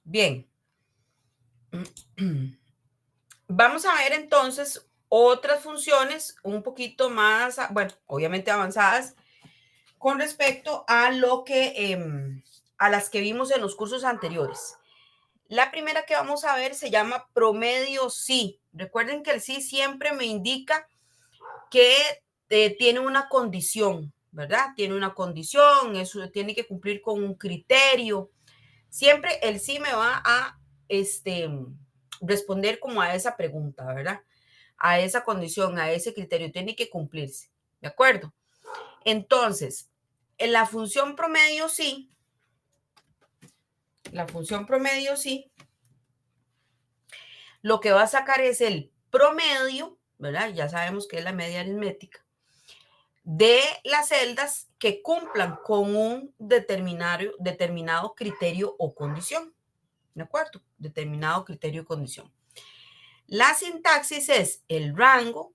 Bien. Vamos a ver entonces otras funciones un poquito más, bueno, obviamente avanzadas con respecto a lo que a las que vimos en los cursos anteriores. La primera que vamos a ver se llama promedio sí. Recuerden que el sí siempre me indica que tiene una condición, ¿verdad? Tiene una condición, eso tiene que cumplir con un criterio. Siempre el sí me va a responder como a esa pregunta, ¿verdad? A esa condición, a ese criterio, tiene que cumplirse, ¿de acuerdo? Entonces, en la función promedio sí, lo que va a sacar es el promedio, ¿verdad? Ya sabemos que es la media aritmética, de las celdas que cumplan con un determinado criterio o condición, ¿de acuerdo? Determinado criterio o condición. La sintaxis es el rango,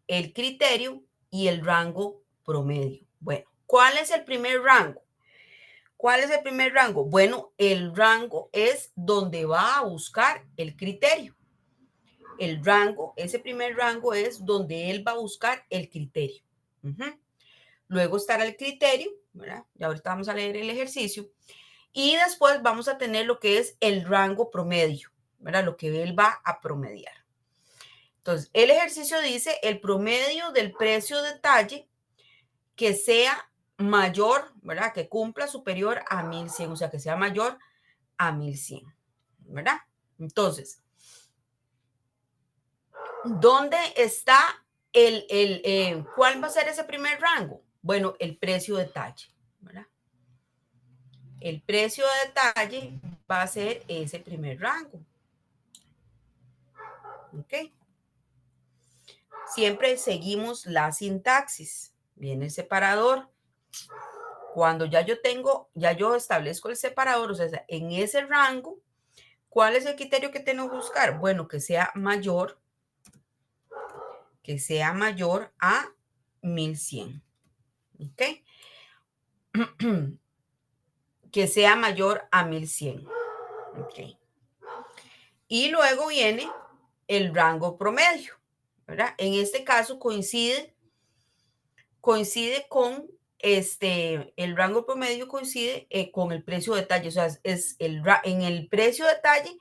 el criterio y el rango promedio. Bueno, ¿cuál es el primer rango? ¿Cuál es el primer rango? Bueno, el rango es donde va a buscar el criterio. El rango, ese primer rango es donde él va a buscar el criterio. Luego estará el criterio, ¿verdad? Y ahorita vamos a leer el ejercicio. Y después vamos a tener lo que es el rango promedio, ¿verdad? Lo que él va a promediar. Entonces, el ejercicio dice el promedio del precio detalle que sea mayor, ¿verdad? Que cumpla superior a 1100, o sea, que sea mayor a 1100, ¿verdad? Entonces, ¿dónde está cuál va a ser ese primer rango? Bueno, el precio detalle, ¿verdad? El precio de detalle va a ser ese primer rango. ¿Ok? Siempre seguimos la sintaxis. Viene el separador. Cuando ya yo establezco el separador, o sea, en ese rango, ¿cuál es el criterio que tengo que buscar? Bueno, que sea mayor a 1100. ¿Ok? Que sea mayor a 1100. ¿Ok? Y luego viene el rango promedio, ¿verdad? En este caso coincide con el rango promedio coincide con el precio detalle, o sea, en el precio detalle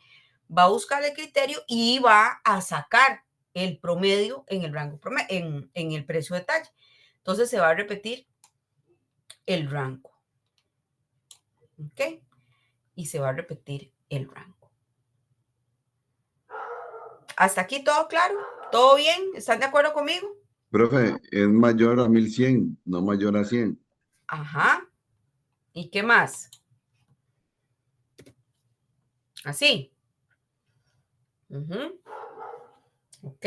va a buscar el criterio y va a sacar el promedio en el rango promedio, en el precio detalle. Entonces se va a repetir el rango, ¿ok? Y se va a repetir el rango. ¿Hasta aquí todo claro? ¿Todo bien? ¿Están de acuerdo conmigo? Profe, es mayor a 1100, no mayor a 100. Ajá. ¿Y qué más? Así. Ok.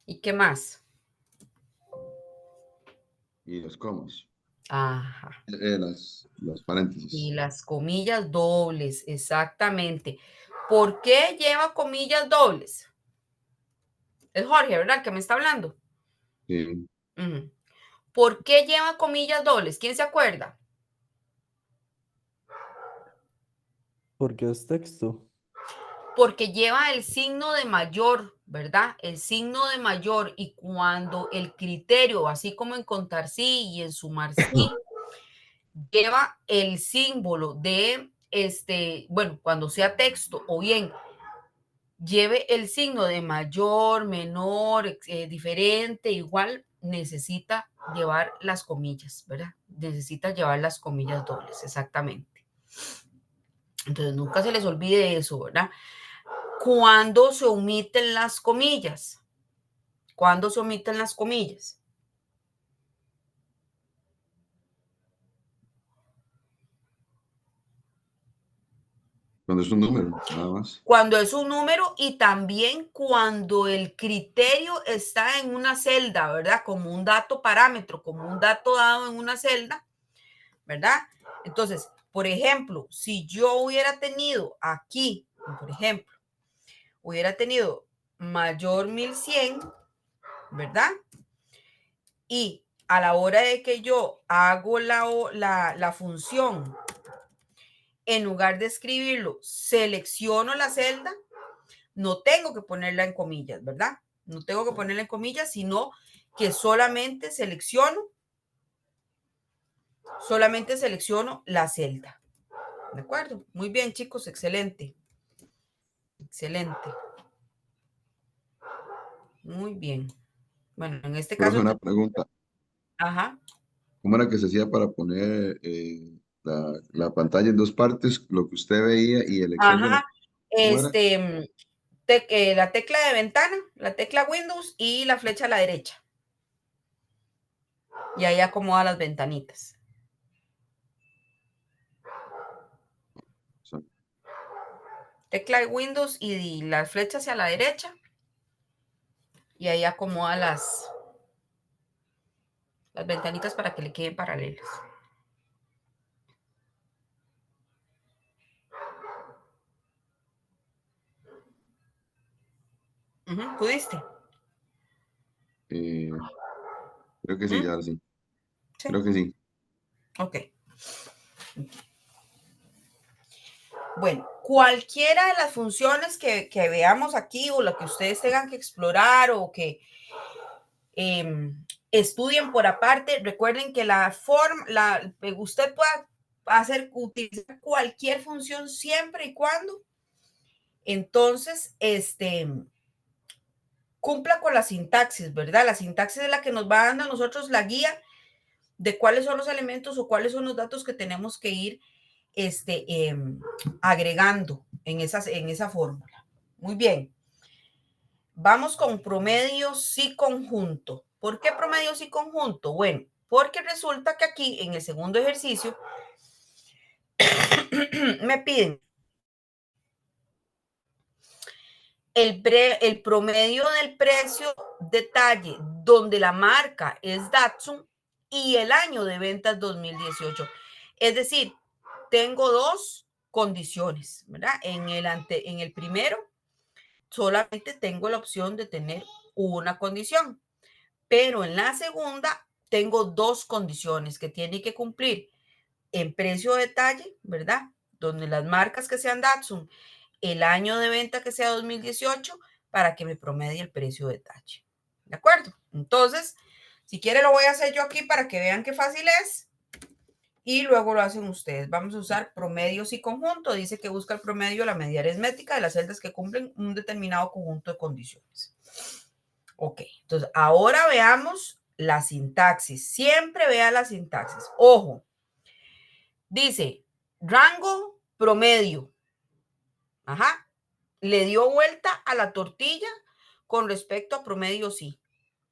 ¿Y qué más? Y los comos, Ajá. los Y paréntesis. las comillas dobles, exactamente. ¿Por qué lleva comillas dobles? Es Jorge, ¿verdad? Que me está hablando. Sí. ¿Por qué lleva comillas dobles? ¿Quién se acuerda? Porque es texto. Porque lleva el signo de mayor, ¿verdad? El signo de mayor y cuando el criterio, así como en contar sí y en sumar sí, lleva el símbolo de bueno, cuando sea texto o bien lleve el signo de mayor, menor, diferente, igual, necesita llevar las comillas, ¿verdad? Necesita llevar las comillas dobles, exactamente. Entonces, nunca se les olvide eso, ¿verdad? ¿Cuándo se omiten las comillas? ¿Cuándo se omiten las comillas? Cuando es un número, nada más. Cuando es un número y también cuando el criterio está en una celda, ¿verdad? Como un dato parámetro, como un dato dado en una celda, ¿verdad? Entonces, por ejemplo, si yo hubiera tenido aquí, por ejemplo, hubiera tenido mayor 1100, ¿verdad? Y a la hora de que yo hago la función en lugar de escribirlo, selecciono la celda, no tengo que ponerla en comillas, ¿verdad? No tengo que ponerla en comillas, sino que solamente selecciono la celda. ¿De acuerdo? Muy bien, chicos, excelente. Excelente. Muy bien. Bueno, en este Profe, caso... una pregunta. Ajá. ¿Cómo era que se hacía para poner la pantalla en dos partes, lo que usted veía y el hexágono? Ajá. ¿Cómo era? La tecla de ventana, la tecla Windows y la flecha a la derecha. Y ahí acomoda las ventanitas. So- Tecla de Windows y la flecha hacia la derecha. Y ahí acomoda las ventanitas para que le queden paralelas. ¿Pudiste? eh, creo que sí, ya sí. Sí. Creo que sí. Ok. Bueno, cualquiera de las funciones que veamos aquí o lo que ustedes tengan que explorar o que estudien por aparte, recuerden que usted pueda utilizar cualquier función siempre y cuando entonces cumpla con la sintaxis, ¿verdad? La sintaxis es la que nos va dando a nosotros la guía de cuáles son los elementos o cuáles son los datos que tenemos que ir agregando en esa fórmula. Muy bien. Vamos con promedio sí conjunto. ¿Por qué promedio sí conjunto? Bueno, porque resulta que aquí en el segundo ejercicio me piden el promedio del precio detalle donde la marca es Datsun y el año de ventas 2018. Es decir, tengo dos condiciones, ¿verdad? En el primero solamente tengo la opción de tener una condición, pero en la segunda tengo dos condiciones que tiene que cumplir en precio detalle, ¿verdad? Donde las marcas que sean Datsun, el año de venta que sea 2018, para que me promedie el precio detalle. ¿De acuerdo? Entonces, si quiere lo voy a hacer yo aquí para que vean qué fácil es y luego lo hacen ustedes. Vamos a usar promedios y conjunto. Dice que busca el promedio, la medida aritmética de las celdas que cumplen un determinado conjunto de condiciones. Ok, entonces ahora veamos la sintaxis. Siempre vea la sintaxis. Ojo, dice rango promedio. Ajá, le dio vuelta a la tortilla con respecto a promedio sí,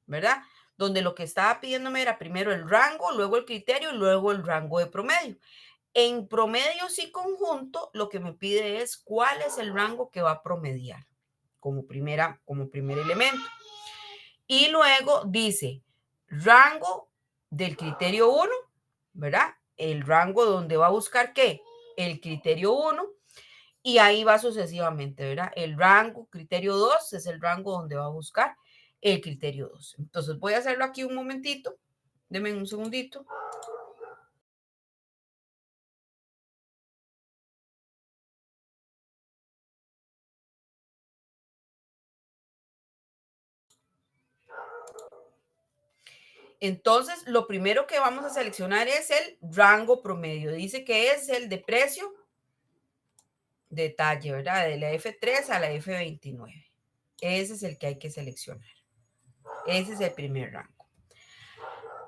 ¿verdad? Donde lo que estaba pidiéndome era primero el rango, luego el criterio y luego el rango de promedio. En promedio sí conjunto, lo que me pide es cuál es el rango que va a promediar como primer elemento. Y luego dice rango del criterio 1, ¿verdad? El rango donde va a buscar ¿qué? El criterio 1 y ahí va sucesivamente, ¿verdad? El rango criterio 2 es el rango donde va a buscar el criterio 2. Entonces voy a hacerlo aquí un momentito. Denme un segundito. Entonces, lo primero que vamos a seleccionar es el rango promedio. Dice que es el de precio detalle, ¿verdad? De la F3 a la F29. Ese es el que hay que seleccionar. Ese es el primer rango.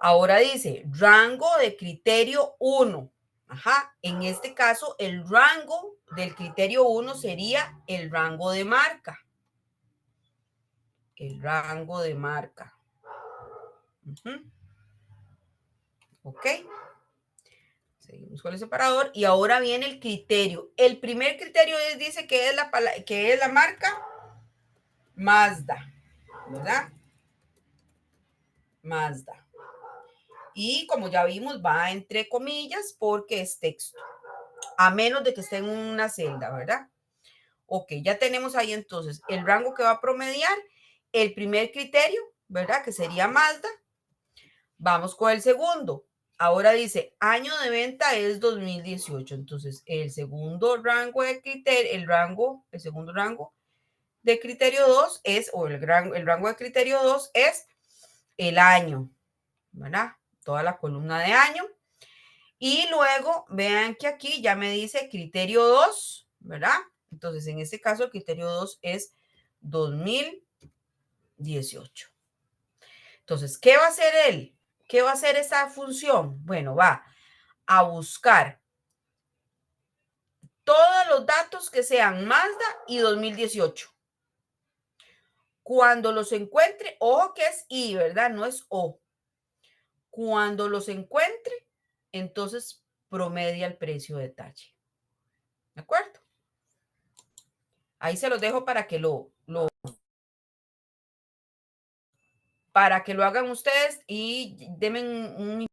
Ahora dice rango de criterio 1. Ajá, en este caso el rango del criterio 1 sería el rango de marca. El rango de marca. Ok. Seguimos con el separador y ahora viene el criterio. El primer criterio dice que es la marca Mazda, ¿verdad? Mazda. Y como ya vimos, va entre comillas porque es texto, a menos de que esté en una celda, ¿verdad? Ok, ya tenemos ahí entonces el rango que va a promediar, el primer criterio, ¿verdad? Que sería Mazda. Vamos con el segundo. Ahora dice, año de venta es 2018. Entonces, el segundo rango de criterio, el segundo rango de criterio 2 es, o el rango de criterio 2 es el año, ¿verdad? Toda la columna de año. Y luego, vean que aquí ya me dice criterio 2, ¿verdad? Entonces, en este caso, el criterio 2 es 2018. Entonces, ¿qué va a hacer él? ¿Qué va a hacer esa función? Bueno, va a buscar todos los datos que sean Mazda y 2018. Cuando los encuentre, ojo que es I, ¿verdad? No es O. Cuando los encuentre, entonces promedia el precio de detalle. ¿De acuerdo? Ahí se los dejo para que para que lo hagan ustedes y denme un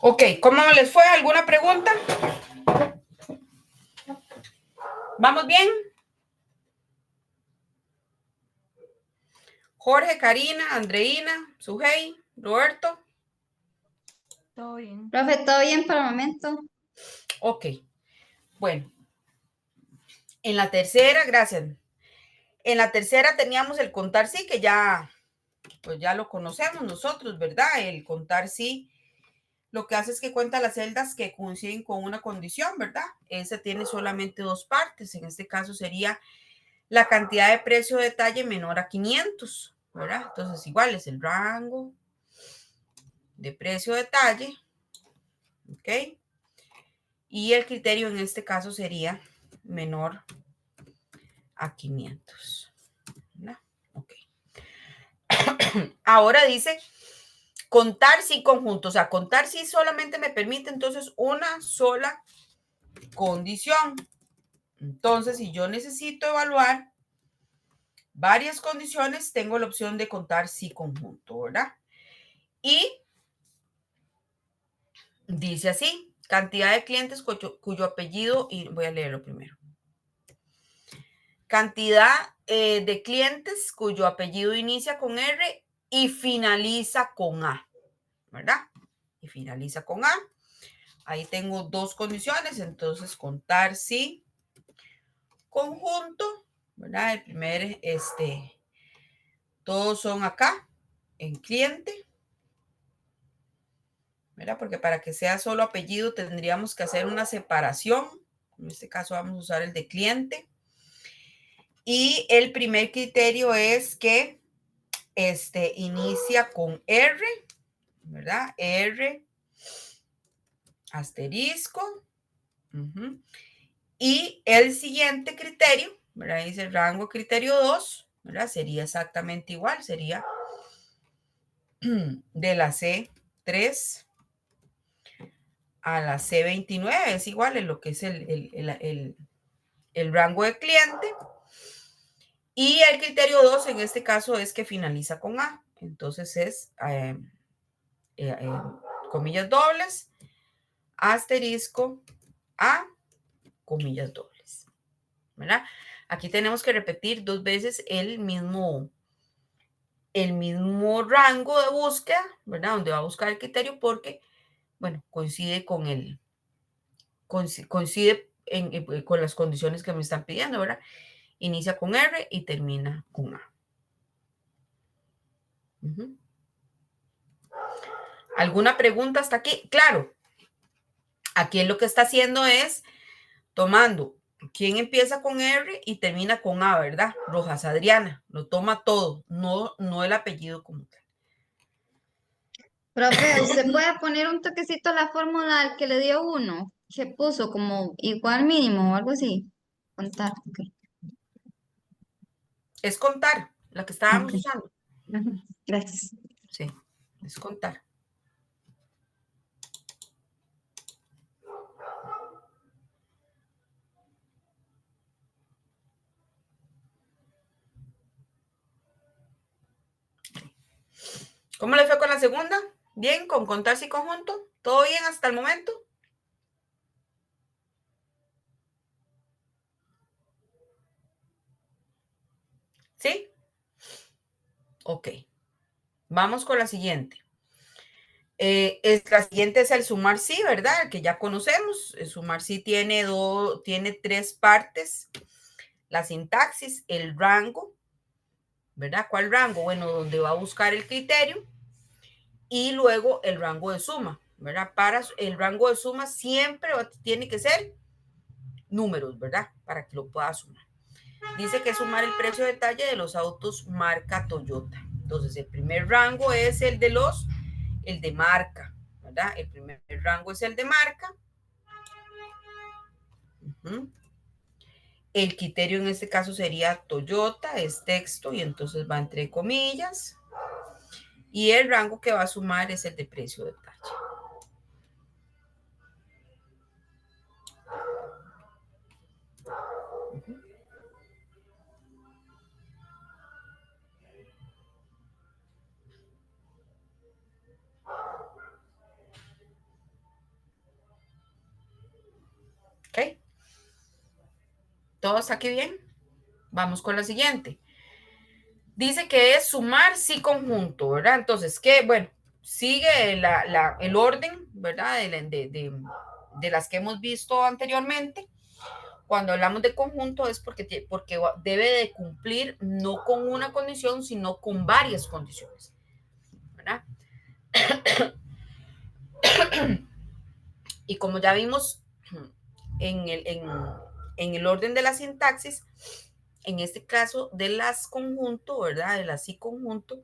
Ok, ¿cómo les fue? ¿Alguna pregunta? ¿Vamos bien? Jorge, Karina, Andreina, Sujei, Roberto. Todo bien. Profe, ¿todo bien por el momento? Ok, bueno. En la tercera, gracias. En la tercera teníamos el contar sí, que ya, pues ya lo conocemos nosotros, ¿verdad? El contar sí lo que hace es que cuenta las celdas que coinciden con una condición, ¿verdad? Ese tiene solamente dos partes. En este caso sería la cantidad de precio de detalle menor a 500, ¿verdad? Entonces, igual es el rango de precio de detalle, ¿ok? Y el criterio en este caso sería menor a 500, ¿verdad? Ok. Ahora dice contar sí conjunto, o sea, contar sí solamente me permite entonces una sola condición. Entonces, si yo necesito evaluar varias condiciones, tengo la opción de contar sí conjunto, ¿verdad? Y dice así, Cantidad de clientes cuyo apellido, y voy a leerlo primero. Cantidad de clientes cuyo apellido inicia con R y finaliza con A, ¿verdad? Y finaliza con A. Ahí tengo dos condiciones, entonces contar si conjunto, ¿verdad? El primer, todos son acá, en cliente, ¿verdad? Porque para que sea solo apellido tendríamos que hacer una separación. En este caso vamos a usar el de cliente. Y el primer criterio es que inicia con R, ¿verdad? R, asterisco. Y el siguiente criterio, ¿verdad? Dice rango criterio 2, ¿verdad? Sería exactamente igual, sería de la C3 a la C29, es igual en lo que es el rango de cliente. Y el criterio 2 en este caso es que finaliza con A. Entonces es comillas dobles, asterisco, A, comillas dobles, ¿verdad? Aquí tenemos que repetir dos veces el mismo rango de búsqueda, ¿verdad? Donde va a buscar el criterio porque, bueno, coincide con con las condiciones que me están pidiendo, ¿verdad? Inicia con R y termina con A. ¿Alguna pregunta hasta aquí? Claro, aquí lo que está haciendo es tomando quién empieza con R y termina con A, ¿verdad? Rojas Adriana, lo toma todo, no el apellido como tal. Profe, ¿usted puede poner un toquecito a la fórmula al que le dio uno? Que puso como igual mínimo o algo así. Contar, ok. Es contar, la que estábamos usando. Ajá, gracias. Sí, es contar. ¿Cómo le fue con la segunda? ¿Bien? ¿Con contar sí conjunto? ¿Todo bien hasta el momento? ¿Sí? Ok. Vamos con la siguiente. La siguiente es el sumar sí, ¿verdad? El que ya conocemos. El sumar sí tiene tres partes. La sintaxis, el rango, ¿verdad? ¿Cuál rango? Bueno, donde va a buscar el criterio. Y luego el rango de suma, ¿verdad? Para el rango de suma siempre tiene que ser números, ¿verdad? Para que lo pueda sumar. Dice que sumar el precio de detalle de los autos marca Toyota. Entonces, el primer rango es el de marca, ¿verdad? El primer rango es el de marca. El criterio en este caso sería Toyota, es texto y entonces va entre comillas. Y el rango que va a sumar es el de precio de detalle. ¿Ok? ¿Todos aquí bien? Vamos con la siguiente. Dice que es sumar sí conjunto, ¿verdad? Entonces, ¿qué? Bueno, sigue el orden, ¿verdad? De las que hemos visto anteriormente. Cuando hablamos de conjunto es porque debe de cumplir no con una condición, sino con varias condiciones, ¿verdad? Y como ya vimos en el orden de la sintaxis, en este caso de las conjunto, ¿verdad? De las sí conjunto,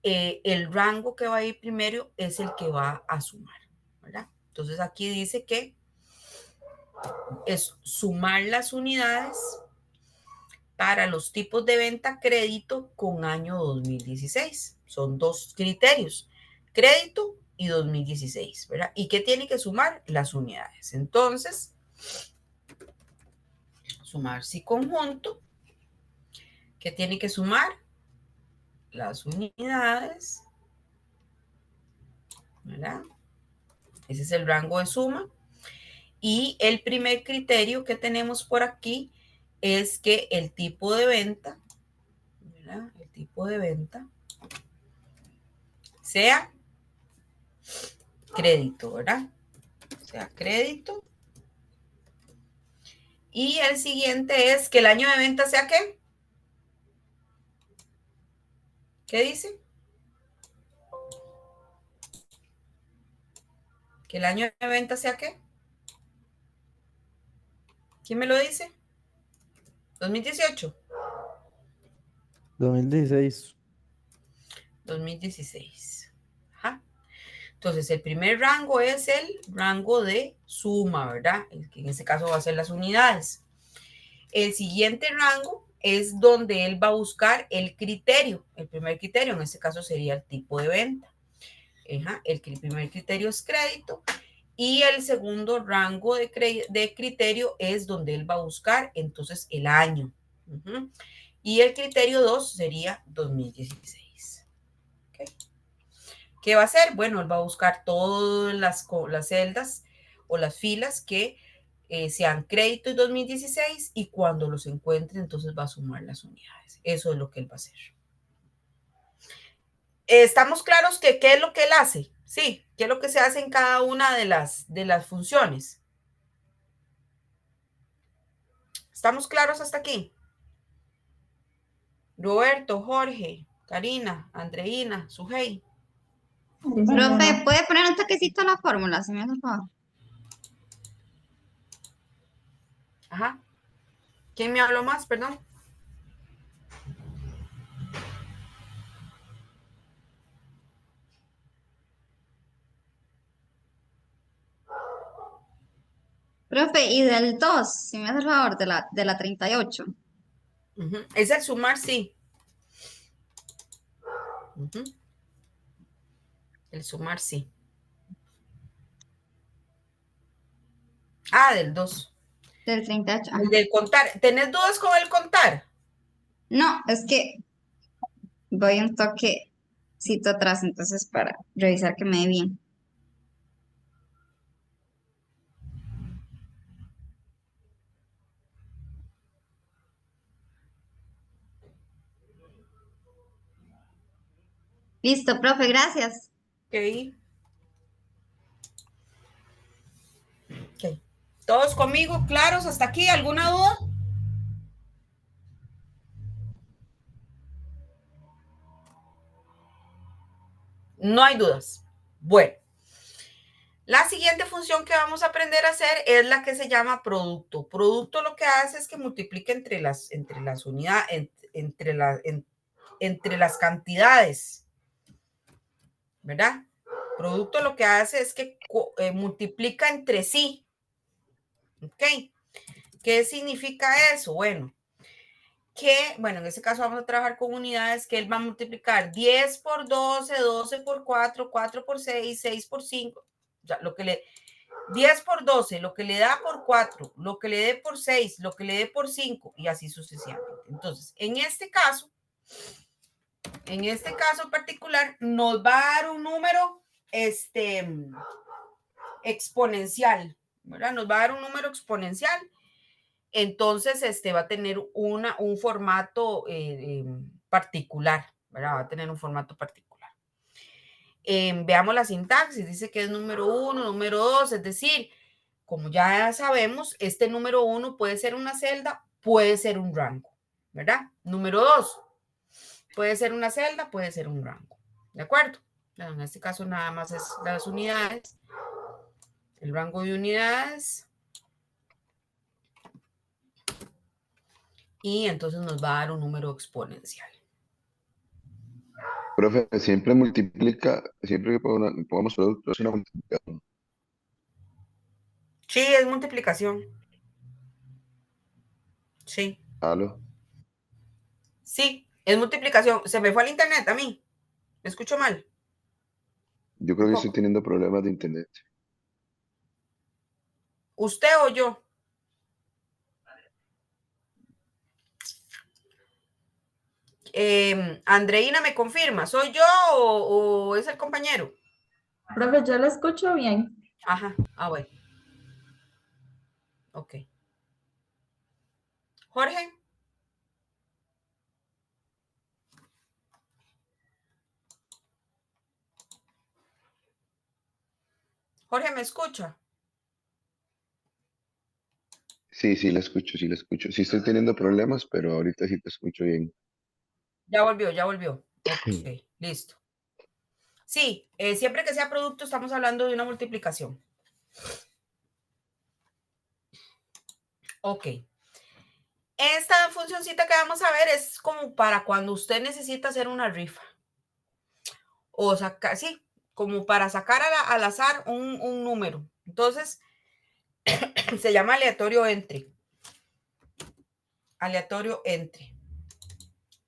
el rango que va a ir primero es el que va a sumar, ¿verdad? Entonces aquí dice que es sumar las unidades para los tipos de venta crédito con año 2016. Son dos criterios, crédito y 2016, ¿verdad? ¿Y qué tiene que sumar? Las unidades. Entonces, sumar sí conjunto. ¿Qué tiene que sumar? Las unidades, ¿verdad? Ese es el rango de suma. Y el primer criterio que tenemos por aquí es que el tipo de venta, ¿verdad? El tipo de venta sea crédito, ¿verdad? Sea crédito. Y el siguiente es que el año de venta sea ¿qué? ¿Qué dice? Que el año de venta sea ¿qué? ¿Quién me lo dice? 2018. 2016. 2016. Ajá. Entonces, el primer rango es el rango de suma, ¿verdad? El que en este caso va a ser las unidades. El siguiente rango es donde él va a buscar el criterio. El primer criterio, en este caso, sería el tipo de venta. Ajá. El primer criterio es crédito. Y el segundo rango de criterio es donde él va a buscar entonces el año. Uh-huh. Y el criterio 2 sería 2016. ¿Okay? ¿Qué va a hacer? Bueno, él va a buscar todas las celdas o las filas que sean crédito en 2016 y cuando los encuentre, entonces va a sumar las unidades. Eso es lo que él va a hacer. ¿Estamos claros que qué es lo que él hace? Sí, qué es lo que se hace en cada una de las funciones. ¿Estamos claros hasta aquí? Roberto, Jorge, Karina, Andreina, Sujei. Profe, ¿puede poner un toquecito a la fórmula, si me hace el favor? Ajá. ¿Quién me habló más? Perdón. Profe, y del 2, si me hace el favor, de la 38. Uh-huh. Es el sumar, sí. Uh-huh. El sumar, sí. Ah, del 2. Del 38. El del contar. ¿Tenés dudas con el contar? No, es que voy un toquecito atrás, entonces para revisar que me dé bien. Listo, profe, gracias. Ok. Ok. ¿Todos conmigo? ¿Claros hasta aquí? ¿Alguna duda? No hay dudas. Bueno. La siguiente función que vamos a aprender a hacer es la que se llama producto. Producto lo que hace es que multiplica entre las unidades, entre las cantidades, ¿verdad? Producto lo que hace es que multiplica entre sí. ¿Ok? ¿Qué significa eso? Bueno, en este caso vamos a trabajar con unidades que él va a multiplicar 10 por 12, 12 por 4, 4 por 6, 6 por 5. O sea, 10 por 12, lo que le da por 4, lo que le dé por 6, lo que le dé por 5 y así sucesivamente. Entonces, en este caso en particular, nos va a dar un número exponencial, ¿verdad? Nos va a dar un número exponencial. Entonces, va a tener un formato particular, ¿verdad? Va a tener un formato particular. Veamos la sintaxis. Dice que es número 1, número 2, es decir, como ya sabemos, este número 1 puede ser una celda, puede ser un rango, ¿verdad? Número 2 puede ser una celda, puede ser un rango, ¿de acuerdo? En este caso nada más es las unidades, el rango de unidades. Y entonces nos va a dar un número exponencial. Profe, siempre multiplica, siempre que pongamos producto, es una multiplicación. Sí, es multiplicación. Sí. ¿Aló? Sí, es multiplicación. Se me fue al internet a mí. ¿Me escucho mal? Yo creo Un que estoy poco. teniendo problemas de internet. ¿Usted o yo? Andreina me confirma, ¿soy yo o es el compañero? Profe, yo la escucho bien. Ajá, bueno. Ok. Jorge. Jorge, ¿me escucha? Sí, sí, la escucho, sí, la escucho. Sí estoy teniendo problemas, pero ahorita sí te escucho bien. Ya volvió, ya volvió. Ok, listo. Sí, siempre que sea producto estamos hablando de una multiplicación. Ok. Esta funcioncita que vamos a ver es como para cuando usted necesita hacer una rifa. O sacar, sí, como para sacar al azar un número. Entonces, se llama aleatorio entre. Aleatorio entre.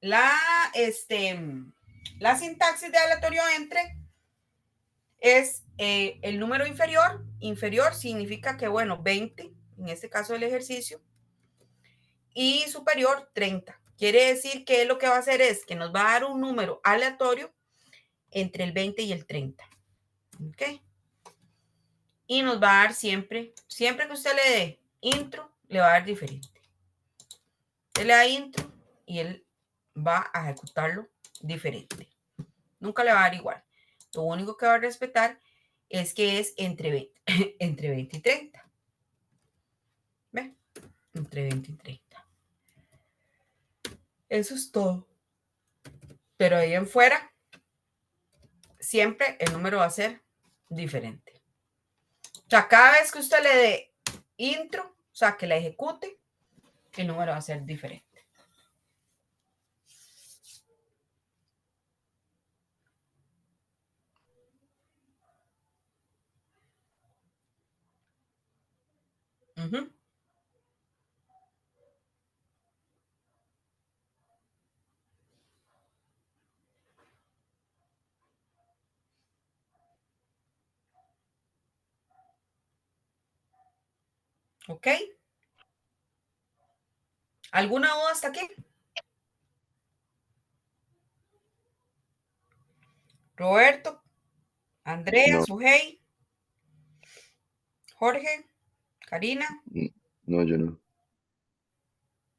La sintaxis de aleatorio entre es el número inferior. Inferior significa que, bueno, 20, en este caso del ejercicio, y superior 30. Quiere decir que lo que va a hacer es que nos va a dar un número aleatorio entre el 20 y el 30. ¿Ok? Y nos va a dar siempre que usted le dé intro, le va a dar diferente. Usted le da intro y él va a ejecutarlo diferente. Nunca le va a dar igual. Lo único que va a respetar es que es entre 20, entre 20 y 30. ¿Ve? Entre 20 y 30. Eso es todo. Pero ahí en fuera, siempre el número va a ser diferente. O sea, cada vez que usted le dé intro, o sea, que la ejecute, el número va a ser diferente. Uh-huh. ¿Ok? ¿Alguna duda hasta aquí? Roberto, Andrea, No, Sujei, Jorge, Karina, no, yo no.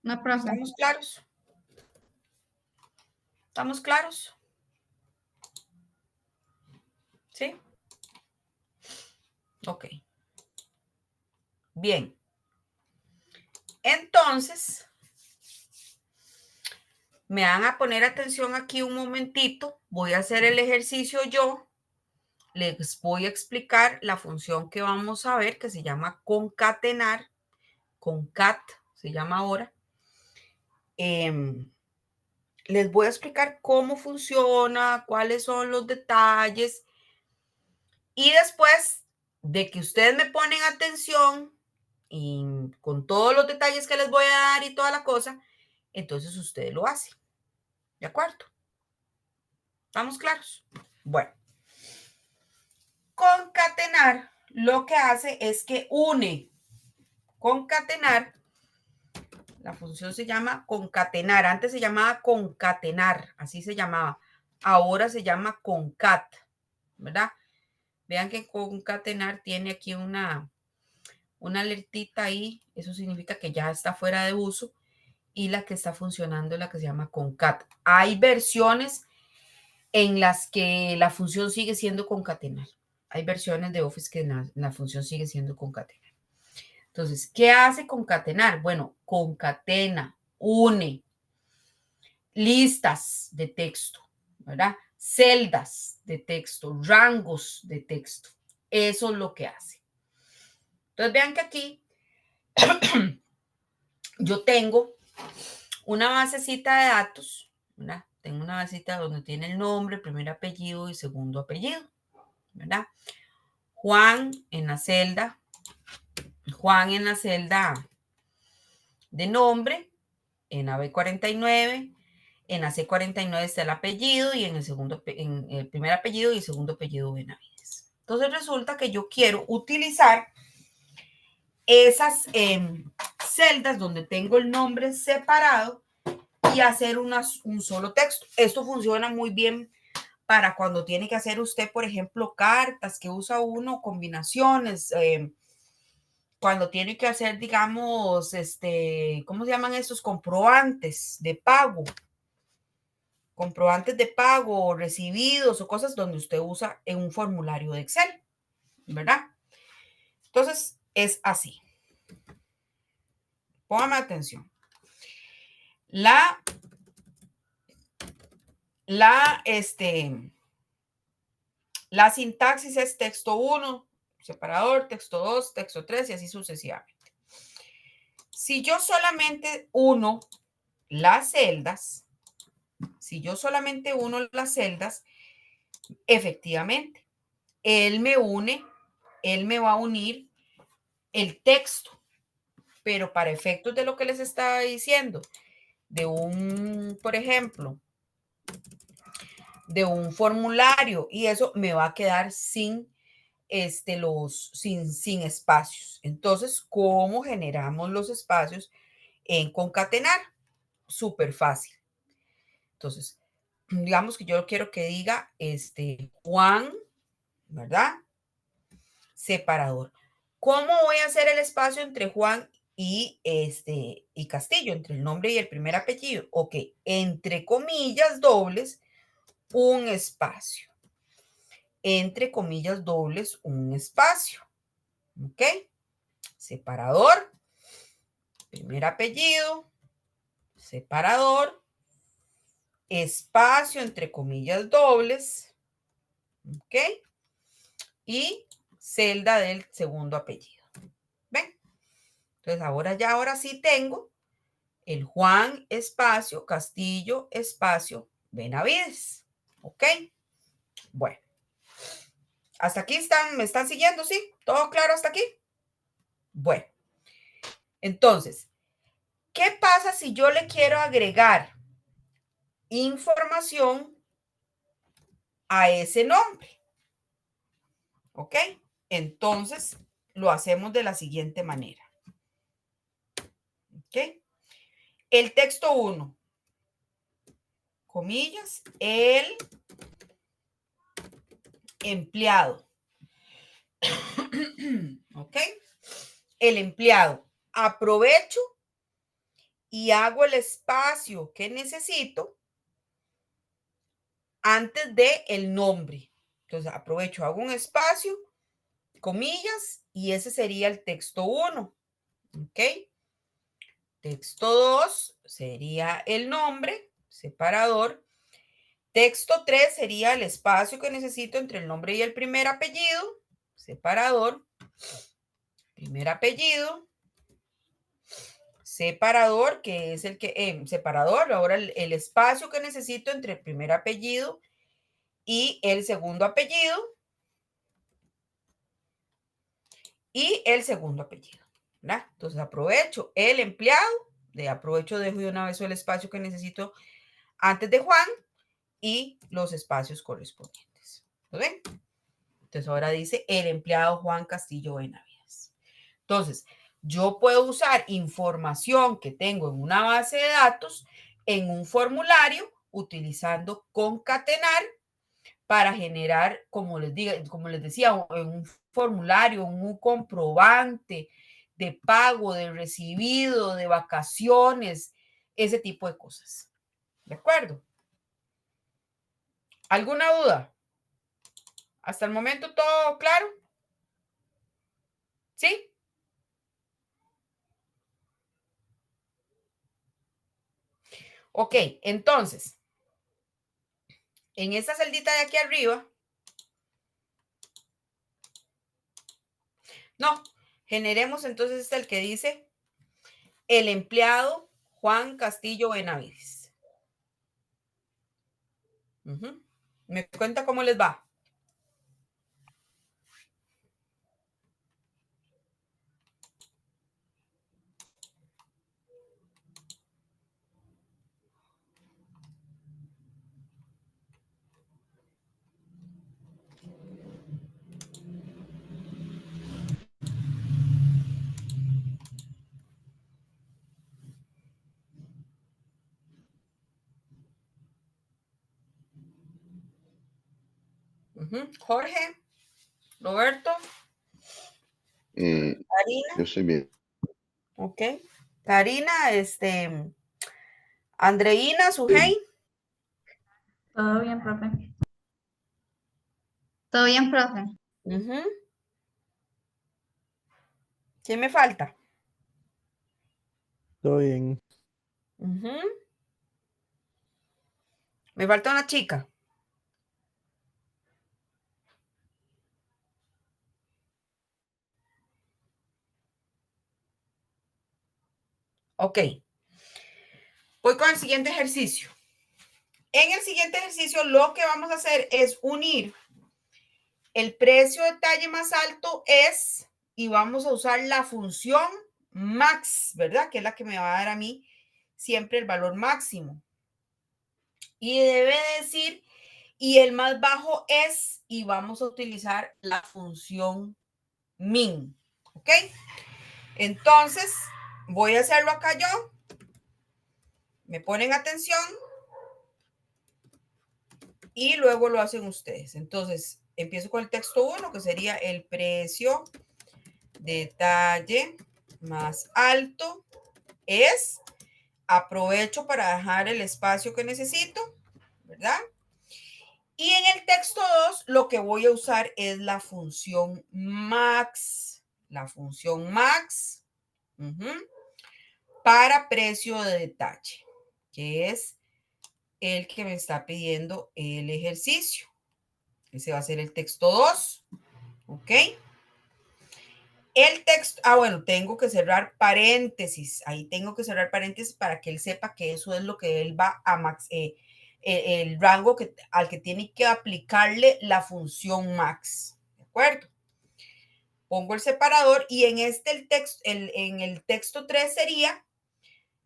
No, profe. ¿estamos claros? ¿Estamos claros? ¿Sí? Ok. Bien. Entonces, me van a poner atención aquí un momentito. Voy a hacer el ejercicio yo. Les voy a explicar la función que vamos a ver, que se llama concatenar. Concat se llama ahora. Les voy a explicar cómo funciona, cuáles son los detalles. Y después de que ustedes me ponen atención y con todos los detalles que les voy a dar y toda la cosa, entonces ustedes lo hacen. ¿De acuerdo? ¿Estamos claros? Bueno. Concatenar lo que hace es que une. Concatenar, la función se llama concatenar. Antes se llamaba concatenar, así se llamaba. Ahora se llama concat, ¿verdad? Vean que concatenar tiene aquí una alertita ahí. Eso significa que ya está fuera de uso. Y la que está funcionando es la que se llama concat. Hay versiones en las que la función sigue siendo concatenar. Hay versiones de Office que la función sigue siendo concatenar. Entonces, ¿qué hace concatenar? Bueno, concatena, une listas de texto, ¿verdad? Celdas de texto, rangos de texto. Eso es lo que hace. Entonces, vean que aquí yo tengo una basecita de datos, ¿verdad? Tengo una basecita donde tiene el nombre, primer apellido y segundo apellido, ¿verdad? Juan en la celda de nombre, en la B49, en la C49 está el apellido y en el primer apellido y el segundo apellido Benavides. Entonces resulta que yo quiero utilizar esas celdas donde tengo el nombre separado y hacer un solo texto. Esto funciona muy bien para cuando tiene que hacer usted, por ejemplo, cartas que usa uno, combinaciones, cuando tiene que hacer, digamos, ¿cómo se llaman estos? Comprobantes de pago. Comprobantes de pago, recibidos o cosas donde usted usa en un formulario de Excel, ¿verdad? Entonces, es así. Póngame atención. La sintaxis es texto 1, separador, texto 2, texto 3 y así sucesivamente. Si yo solamente uno las celdas, efectivamente, él me va a unir el texto, pero para efectos de lo que les estaba diciendo, por ejemplo, de un formulario, y eso me va a quedar sin espacios. Entonces, ¿cómo generamos los espacios en concatenar? Súper fácil. Entonces, digamos que yo quiero que diga Juan, ¿verdad? Separador. ¿Cómo voy a hacer el espacio entre Juan y Castillo, entre el nombre y el primer apellido? Ok, entre comillas dobles, un espacio. Entre comillas dobles, un espacio. ¿Ok? Separador, primer apellido, separador, espacio entre comillas dobles, ¿ok? Y celda del segundo apellido. ¿Ven? Entonces ahora sí tengo el Juan espacio Castillo espacio Benavides. ¿Ok? Bueno. ¿Hasta aquí me están siguiendo? ¿Sí? ¿Todo claro hasta aquí? Bueno. Entonces, ¿qué pasa si yo le quiero agregar información a ese nombre? ¿Ok? Entonces, lo hacemos de la siguiente manera. ¿Ok? El texto 1, comillas, el empleado. ¿Ok? El empleado. Aprovecho y hago el espacio que necesito antes de el nombre. Entonces, aprovecho, hago un espacio, comillas, y ese sería el texto 1. ¿Ok? Texto 2 sería el nombre, separador. Texto 3 sería el espacio que necesito entre el nombre y el primer apellido, separador. Primer apellido, separador, que es el que, separador, ahora el espacio que necesito entre el primer apellido y el segundo apellido. Y el segundo apellido, ¿verdad? Entonces aprovecho el empleado, dejo de una vez el espacio que necesito antes de Juan y los espacios correspondientes. ¿Lo ven? Entonces ahora dice el empleado Juan Castillo Benavides. Entonces, yo puedo usar información que tengo en una base de datos en un formulario utilizando concatenar para generar, como les decía, en un formulario, un comprobante de pago, de recibido, de vacaciones, ese tipo de cosas. ¿De acuerdo? ¿Alguna duda? ¿Hasta el momento todo claro? ¿Sí? Ok, entonces, en esta celdita de aquí arriba, no, generemos entonces el que dice el empleado Juan Castillo Benavides. ¿Me cuenta cómo les va? Jorge, Roberto. Karina, Yo estoy bien. ok. Karina, Andreina, Sujei. Todo bien, profe. ¿Todo bien, profe? Ujú. ¿Quién me falta? Todo bien. Ujú. Me falta una chica. Ok. Voy con el siguiente ejercicio. En el siguiente ejercicio lo que vamos a hacer es unir el precio de talle más alto es, y vamos a usar la función max, ¿verdad? Que es la que me va a dar a mí siempre el valor máximo. Y debe decir, y el más bajo es, y vamos a utilizar la función min, ¿ok? Entonces, voy a hacerlo acá yo. Me ponen atención y luego lo hacen ustedes. Entonces, empiezo con el texto 1, que sería el precio de talle más alto es, aprovecho para dejar el espacio que necesito, ¿verdad? Y en el texto 2 lo que voy a usar es la función max, para precio de detalle, que es el que me está pidiendo el ejercicio. Ese va a ser el texto 2, ¿ok? El texto, bueno, tengo que cerrar paréntesis, ahí tengo que cerrar paréntesis para que él sepa que eso es lo que él va a el rango al que tiene que aplicarle la función max, ¿de acuerdo? Pongo el separador y en en el texto 3 sería,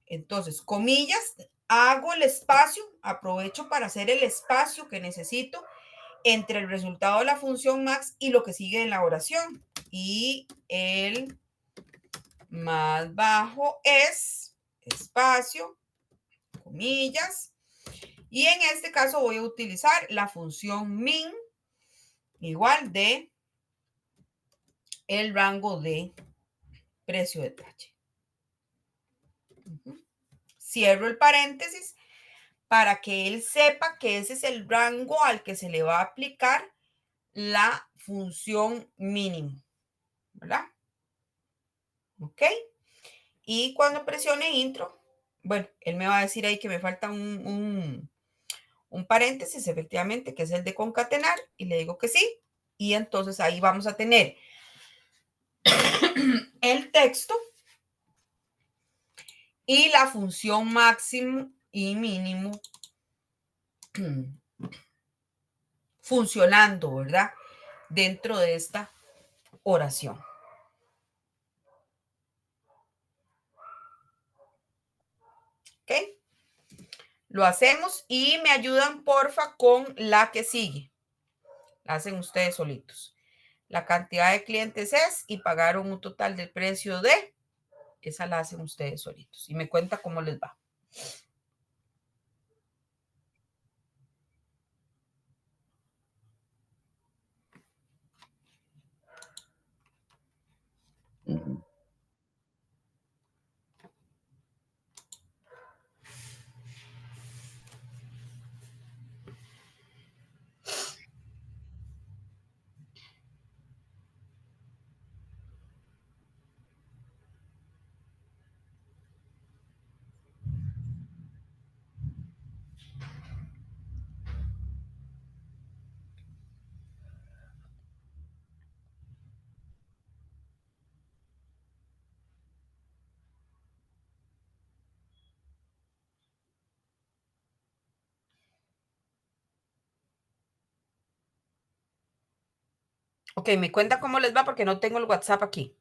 entonces, comillas, hago el espacio, aprovecho para hacer el espacio que necesito entre el resultado de la función max y lo que sigue en la oración. Y el más bajo es, espacio, comillas, y en este caso voy a utilizar la función min igual de el rango de precio de talle. Cierro el paréntesis para que él sepa que ese es el rango al que se le va a aplicar la función mínimo, ¿verdad? Ok. Y cuando presione intro, bueno, él me va a decir ahí que me falta un paréntesis, efectivamente, que es el de concatenar, y le digo que sí. Y entonces ahí vamos a tener el texto y la función máximo y mínimo funcionando, ¿verdad? Dentro de esta oración. ¿Ok? Lo hacemos y me ayudan, porfa, con la que sigue. La hacen ustedes solitos. La cantidad de clientes es y pagaron un total del precio de, esa la hacen ustedes solitos. Y me cuenta cómo les va. Ujú. Ok, me cuenta cómo les va porque no tengo el WhatsApp aquí.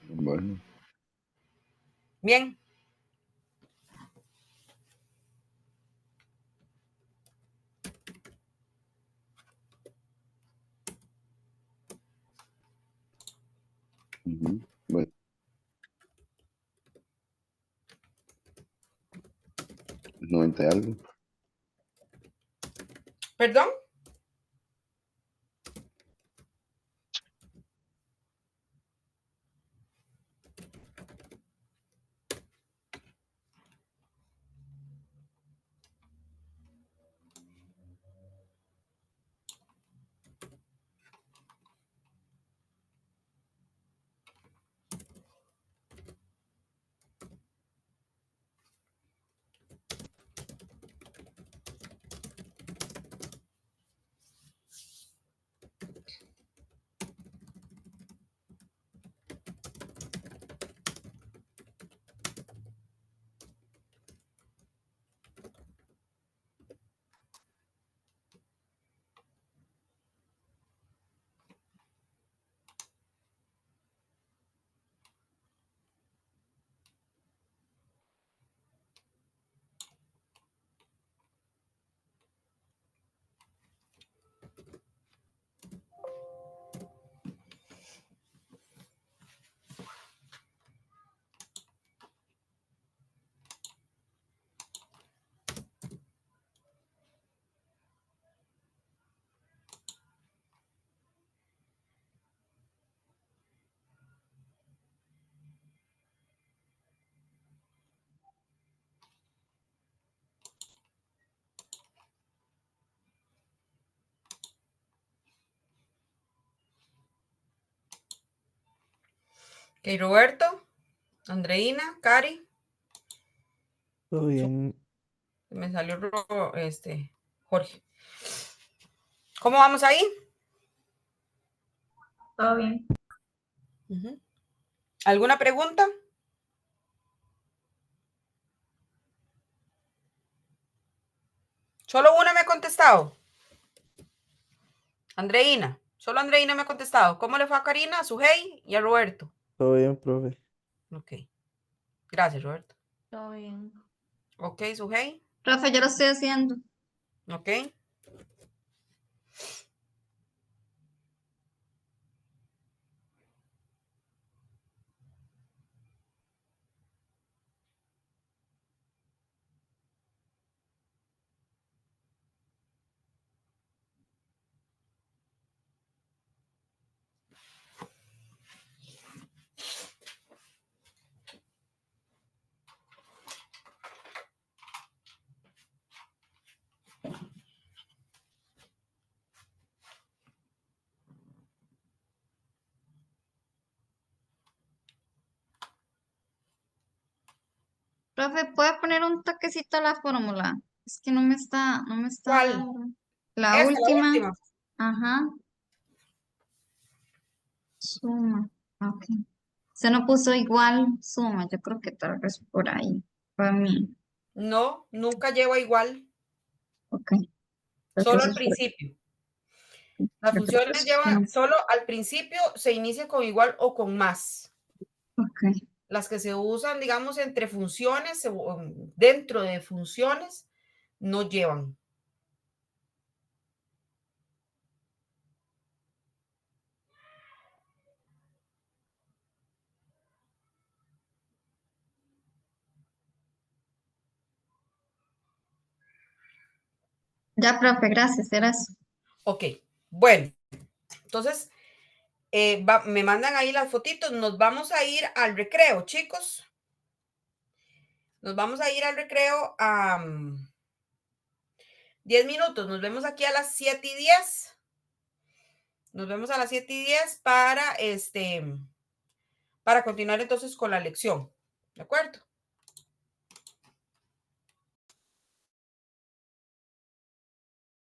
Bueno, Bien. Ujú. Bueno, es 90 y algo. ¿Perdón? Ok, Roberto, Andreina, Cari. Todo bien. Me salió Jorge. ¿Cómo vamos ahí? Todo bien. Ujú. ¿Alguna pregunta? Solo una me ha contestado. Andreina. Solo Andreina me ha contestado. ¿Cómo le fue a Karina, a Sujei y a Roberto? Todo bien, profe. Ok. Gracias, Roberto. Todo bien. Ok, Sujei. Profe, yo lo estoy haciendo. Ok. Profe, ¿puede poner un toquecito a la fórmula? Es que no me está ¿Cuál? dando. La Esta, la última. última. Ajá. Suma. Ok. Se no puso igual suma. Yo creo que tal vez por ahí. Para mí. No, nunca lleva igual. Ok. Solo al Entonces, principio. Las yo creo que funciones sí. llevan, solo al principio se inicia con igual o con más. Ok. Las que se usan, digamos, entre funciones, dentro de funciones, no llevan. Ya, profe, gracias. Era eso. Ok, bueno, entonces me mandan ahí las fotitos. Nos vamos a ir al recreo, chicos. Nos vamos a ir al recreo a 10 minutos. Nos vemos aquí a las 7:10. Nos vemos a las 7:10 para continuar entonces con la lección. ¿De acuerdo?